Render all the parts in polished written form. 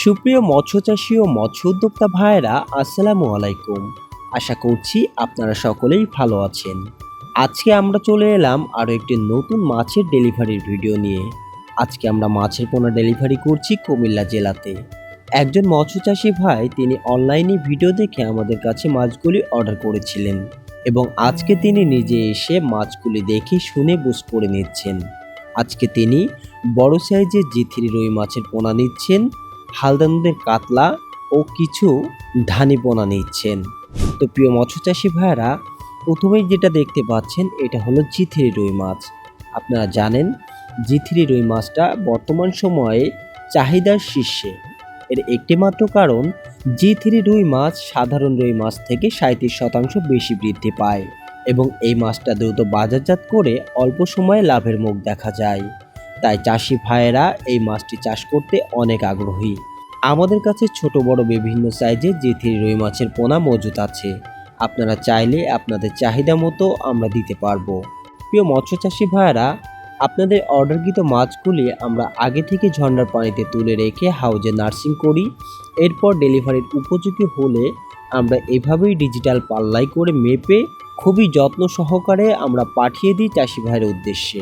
সুপ্রিয় মৎস্যচাষী ও মৎস্য উদ্যোক্তা ভাইয়েরা, আসসালামু আলাইকুম। আশা করছি আপনারা সকলেই ভালো আছেন। আজকে আমরা চলে এলাম আরও একটি নতুন মাছের ডেলিভারির ভিডিও নিয়ে। আজকে আমরা মাছের পোনা ডেলিভারি করছি কুমিল্লা জেলাতে। একজন মৎস্যচাষী ভাই তিনি অনলাইনে ভিডিও দেখে আমাদের কাছে মাছগুলি অর্ডার করেছিলেন এবং আজকে তিনি নিজে এসে মাছগুলি দেখে শুনে বুঝ করে নিচ্ছেন। আজকে তিনি বড় সাইজের জি3 রুই মাছের পোনা নিচ্ছেন, হালদা নদের কাতলা ও কিছু ধানি পোনা নিচ্ছেন। তো প্রিয় মৎস্যচাষী ভাইরা, প্রথমেই যেটা দেখতে পাচ্ছেন এটা হলো জি3 রুই মাছ। আপনারা জানেন জি3 রুই মাছটা বর্তমান সময়ে চাহিদার শীর্ষে। এর একটি মাত্র কারণ, জি3 রুই মাছ সাধারণ রুই মাছ থেকে 37% বেশি বৃদ্ধি পায় এবং এই মাছটা দ্রুত বাজারজাত করে অল্প সময়ে লাভের মুখ দেখা যায়। তাই চাষি ভাইয়েরা এই মাছটি চাষ করতে অনেক আগ্রহী। আমাদের কাছে ছোট বড় বিভিন্ন সাইজের জি3 রুই মাছের পোনা মজুদ আছে। আপনারা চাইলে আপনাদের চাহিদা মতো আমরা দিতে পারবো। প্রিয় মৎস্যচাষী ভাইয়েরা, আপনাদের অর্ডারকৃত মাছগুলি আমরা আগে থেকে ঝর্ণার পানিতে তুলে রেখে হাউজে নার্সিং করি। এরপর ডেলিভারির উপযোগী হলে আমরা এভাবেই ডিজিটাল পাল্লাই করে মেপে খুবই যত্ন সহকারে আমরা পাঠিয়ে দিই চাষি ভাইয়ের উদ্দেশ্যে।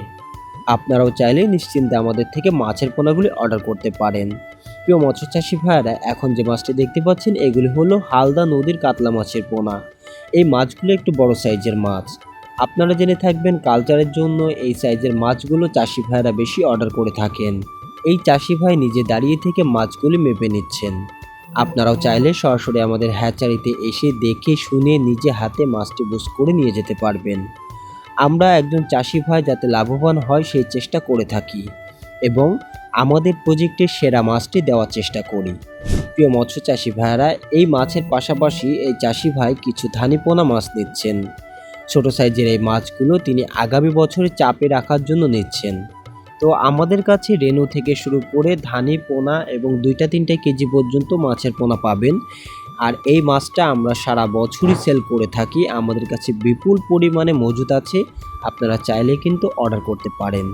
আপনারাও চাইলে নিশ্চিন্তে আমাদের থেকে মাছের পোনাগুলি অর্ডার করতে পারেন। প্রিয় মৎস্যচাষী ভাইয়েরা, এখন যে মাছটি দেখতে পাচ্ছেন এগুলি হলো হালদা নদীর কাতলা মাছের পোনা। এই মাছগুলো একটু বড় সাইজের মাছ। আপনারা জেনে থাকবেন কালচারের জন্য এই সাইজের মাছগুলো চাষি ভাইয়েরা বেশি অর্ডার করে থাকেন। এই চাষি ভাই নিজে দাঁড়িয়ে থেকে মাছগুলি মেপে নিচ্ছেন। আপনারাও চাইলে সরাসরি আমাদের হ্যাচারিতে এসে দেখে শুনে নিজে হাতে মাছটি বুঝ করে নিয়ে যেতে পারবেন। আমরা একজন চাষি ভাই যাতে লাভবান হয় সেই চেষ্টা করে থাকি এবং আমাদের প্রজেক্টের সেরা মাছটি দেওয়ার চেষ্টা করি। প্রিয় মৎস্য চাষি ভাইয়েরা, এই মাছের পাশাপাশি এই চাষি ভাই কিছু ধানিপোনা মাছ নিচ্ছেন। ছোট সাইজের এই মাছগুলো তিনি আগামী বছরে চাপে রাখার জন্য নিচ্ছেন। তো আমাদের কাছে রেনু থেকে শুরু করে ধানি পোনা এবং 2-3 কেজি পর্যন্ত মাছের পোনা পাবেন। আর এই মাছটা আমরা সারা বছরই সেল করে থাকি। আমাদের কাছে বিপুল পরিমাণে মজুদ আছে, আপনারা চাইলে কিন্তু অর্ডার করতে পারেন।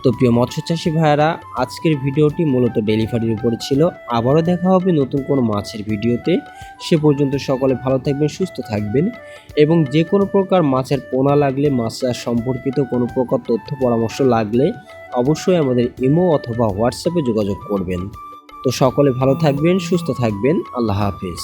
তো প্রিয় মৎস্যচাষী ভাইয়েরা, আজকের ভিডিওটি মূলত ডেলিভারির উপরে ছিল। আবারও দেখা হবে নতুন কোনো মাছের ভিডিওতে। সে পর্যন্ত সকলে ভালো থাকবেন, সুস্থ থাকবেন এবং যে কোনো প্রকার মাছের পোনা লাগলে, মাছ চাষ সম্পর্কিত কোনো প্রকার তথ্য পরামর্শ লাগলে অবশ্যই আমাদের ইমো অথবা হোয়াটসঅ্যাপে যোগাযোগ করবেন। তো সকলে ভালো থাকবেন, সুস্থ থাকবেন। আল্লাহ হাফেজ।